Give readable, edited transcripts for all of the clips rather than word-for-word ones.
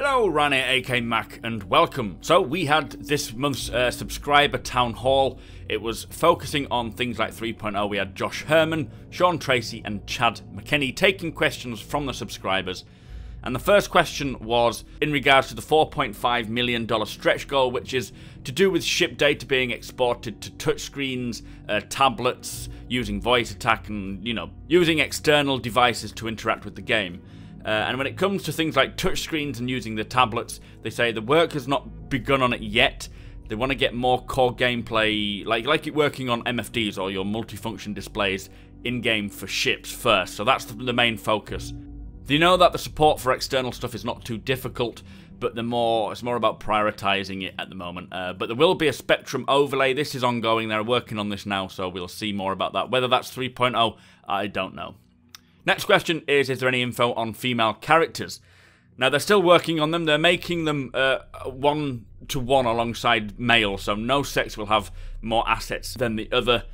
Hello, Rani AK Mac, and welcome. So we had this month's subscriber town hall. It was focusing on things like 3.0. We had Josh Herman, Sean Tracy, and Chad McKinney taking questions from the subscribers. And the first question was in regards to the $4.5 million stretch goal, which is to do with ship data being exported to touchscreens, tablets, using voice attack, and, using external devices to interact with the game. And when it comes to things like touchscreens and using the tablets, they say the work has not begun on it yet. They want to get more core gameplay, like it working on MFDs or your multifunction displays in-game for ships first. So that's the main focus. They know that the support for external stuff is not too difficult, but it's more about prioritizing it at the moment. But there will be a Spectrum overlay. This is ongoing. They're working on this now, so we'll see more about that. Whether that's 3.0, I don't know. Next question is there any info on female characters? Now, they're still working on them. They're making them one-to-one alongside male, so no sex will have more assets than the other.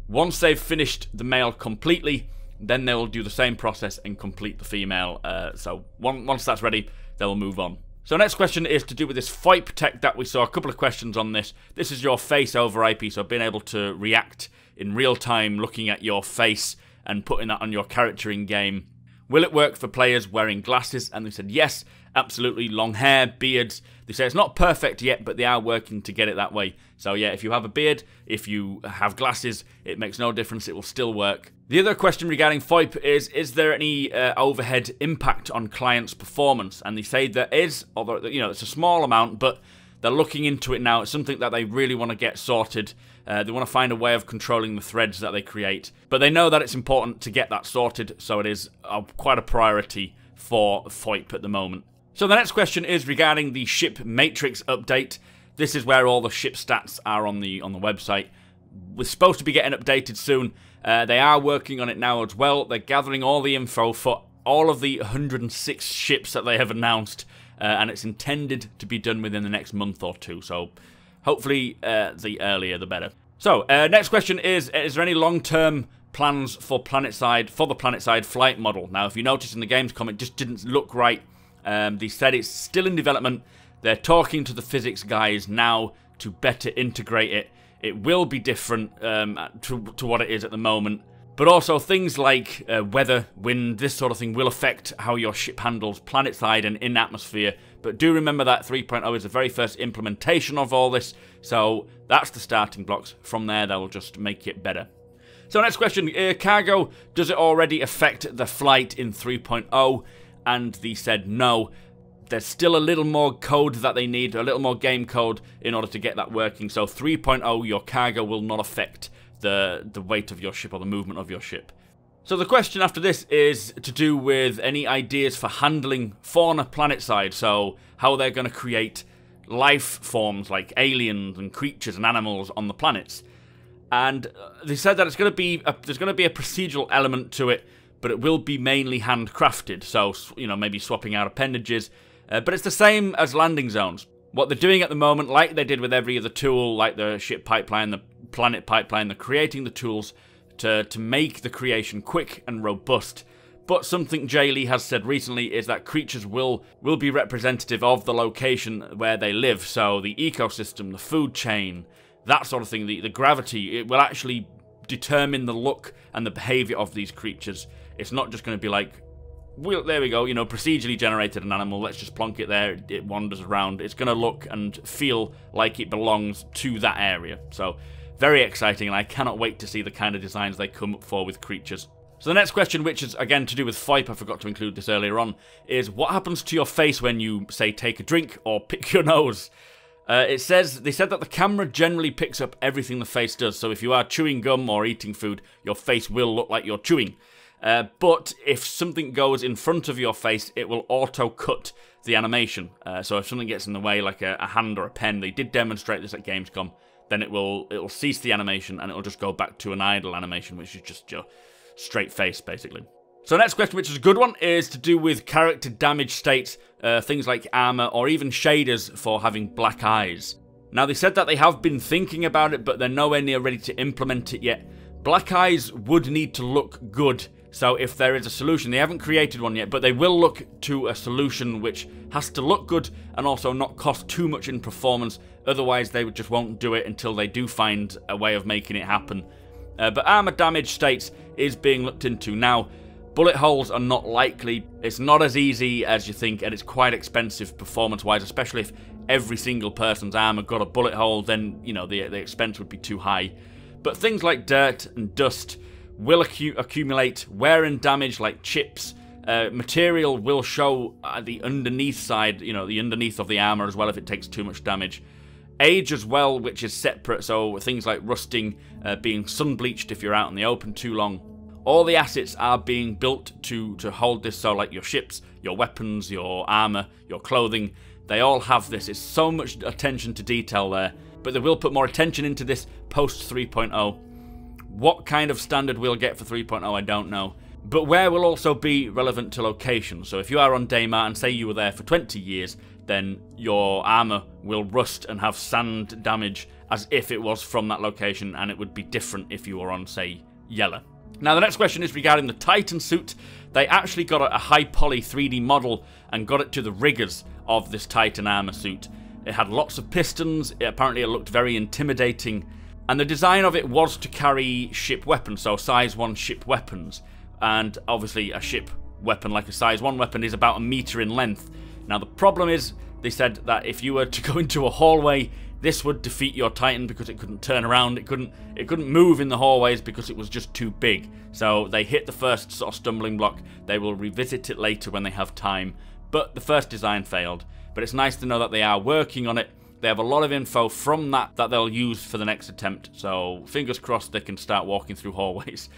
Once they've finished the male completely, then they will do the same process and complete the female. So once that's ready, they'll move on. So next question is to do with this FOIP tech that we saw. A couple of questions on this. This is your face over IP, so being able to react in real time, looking at your face and putting that on your character in game. Will it work for players wearing glasses? And they said yes, absolutely. Long hair, beards. They say it's not perfect yet, but they are working to get it that way. So yeah, if you have a beard, if you have glasses, it makes no difference. It will still work. The other question regarding FOIP is there any overhead impact on clients' performance? And they say there is, although it's a small amount, but they're looking into it now. It's something that they really want to get sorted. They want to find a way of controlling the threads that they create. But they know that it's important to get that sorted, so it is quite a priority for FOIP at the moment. So the next question is regarding the ship matrix update. This is where all the ship stats are on the website. We're supposed to be getting updated soon. They are working on it now as well. They're gathering all the info for all of the 106 ships that they have announced. And it's intended to be done within the next month or two. So hopefully the earlier the better. So next question is there any long-term plans for the PlanetSide flight model? Now, if you notice in the Gamescom, it just didn't look right. They said it's still in development. They're talking to the physics guys now to better integrate it. It will be different to what it is at the moment. But also things like weather, wind, this sort of thing will affect how your ship handles planetside and in atmosphere. But do remember that 3.0 is the very first implementation of all this. So that's the starting blocks. From there, they'll just make it better. So next question, cargo, does it already affect the flight in 3.0? And they said no. There's still a little more code that they need, a little more game code in order to get that working. So 3.0, your cargo will not affect the weight of your ship or the movement of your ship. So the question after this is to do with any ideas for handling fauna planetside. So how they're going to create life forms like aliens and creatures and animals on the planets. And they said that there's going to be a procedural element to it, but it will be mainly handcrafted. So maybe swapping out appendages, but it's the same as landing zones. What they're doing at the moment, like they did with every other tool, like the ship pipeline, the planet pipeline, they're creating the tools to make the creation quick and robust. But something Jay Lee has said recently is that creatures will be representative of the location where they live. So the ecosystem, the food chain, that sort of thing, the gravity, it will actually determine the look and the behavior of these creatures. It's not just going to be like, well, there we go, procedurally generated an animal, let's just plonk it there, it wanders around. It's going to look and feel like it belongs to that area. So very exciting, and I cannot wait to see the kind of designs they come up for with creatures. So the next question, which is again to do with FOIP, I forgot to include this earlier on, is what happens to your face when you, say, take a drink or pick your nose? They said that the camera generally picks up everything the face does, so if you are chewing gum or eating food, your face will look like you're chewing. But if something goes in front of your face, it will auto-cut the animation. So if something gets in the way, like a hand or a pen, they did demonstrate this at Gamescom, then it will cease the animation and it will just go back to an idle animation, which is just your straight face, basically. So next question, which is a good one, is to do with character damage states, things like armor or even shaders for having black eyes. Now, they said that they have been thinking about it, but they're nowhere near ready to implement it yet. Black eyes would need to look good So if there is a solution, they haven't created one yet, but they will look to a solution which has to look good and also not cost too much in performance. Otherwise, they just won't do it until they do find a way of making it happen. But armor damage states is being looked into. Now, bullet holes are not likely. It's not as easy as you think, and it's quite expensive performance-wise, especially if every single person's armor got a bullet hole, then, you know, the expense would be too high. But things like dirt and dust will accumulate, wear and damage like chips. Material will show the underneath side, you know, the underneath of the armor as well if it takes too much damage. Age as well, which is separate, so things like rusting, being sun bleached if you're out in the open too long. All the assets are being built to hold this, so like your ships, your weapons, your armor, your clothing, they all have this. It's so much attention to detail there, but they will put more attention into this post 3.0. What kind of standard we'll get for 3.0, I don't know. But where will also be relevant to location. So if you are on Daymar and say you were there for 20 years, then your armor will rust and have sand damage as if it was from that location, and it would be different if you were on, say, Yella. Now the next question is regarding the Titan suit. They actually got a high poly 3D model and got it to the riggers of this Titan armor suit. It had lots of pistons, apparently it looked very intimidating, and the design of it was to carry ship weapons, so size 1 ship weapons. And obviously a ship weapon like a size 1 weapon is about 1 meter in length. Now the problem is, they said that if you were to go into a hallway, this would defeat your Titan because it couldn't turn around, it couldn't move in the hallways because it was just too big. So they hit the first sort of stumbling block. They will revisit it later when they have time, but the first design failed. But it's nice to know that they are working on it. They have a lot of info from that they'll use for the next attempt, so fingers crossed they can start walking through hallways.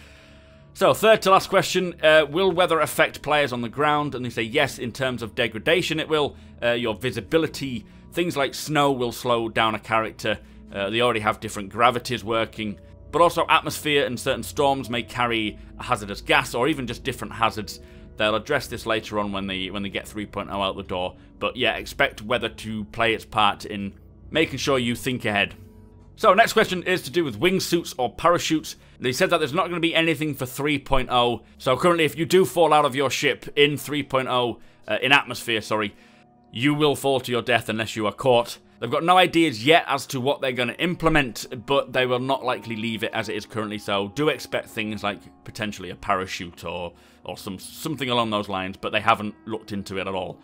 So, third to last question, will weather affect players on the ground? And they say yes, in terms of degradation it will. Your visibility, things like snow will slow down a character. They already have different gravities working. But also atmosphere and certain storms may carry a hazardous gas or even just different hazards. They'll address this later on when they get 3.0 out the door. But yeah, expect weather to play its part in making sure you think ahead. So, next question is to do with wingsuits or parachutes. They said that there's not going to be anything for 3.0. So currently, if you do fall out of your ship in 3.0, in atmosphere, sorry, you will fall to your death unless you are caught. They've got no ideas yet as to what they're going to implement, but they will not likely leave it as it is currently. So do expect things like potentially a parachute or something along those lines, but they haven't looked into it at all.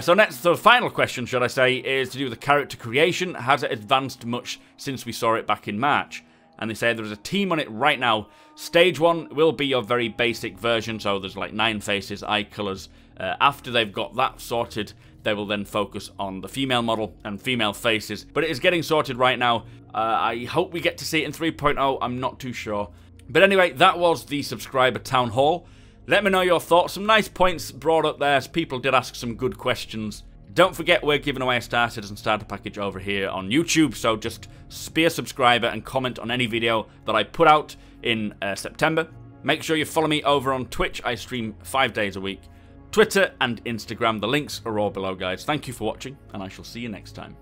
So next, the final question, should I say, is to do with the character creation. Has it advanced much since we saw it back in March? And they say there's a team on it right now. Stage 1 will be your very basic version, so there's like 9 faces, eye colours. After they've got that sorted, they will then focus on the female model and female faces. But it is getting sorted right now. I hope we get to see it in 3.0, I'm not too sure. But anyway, that was the subscriber town hall. Let me know your thoughts. Some nice points brought up there. People did ask some good questions. Don't forget, we're giving away a Star Citizen starter package over here on YouTube, so just be a subscriber and comment on any video that I put out in September. Make sure you follow me over on Twitch. I stream 5 days a week. Twitter and Instagram. The links are all below, guys. Thank you for watching, and I shall see you next time.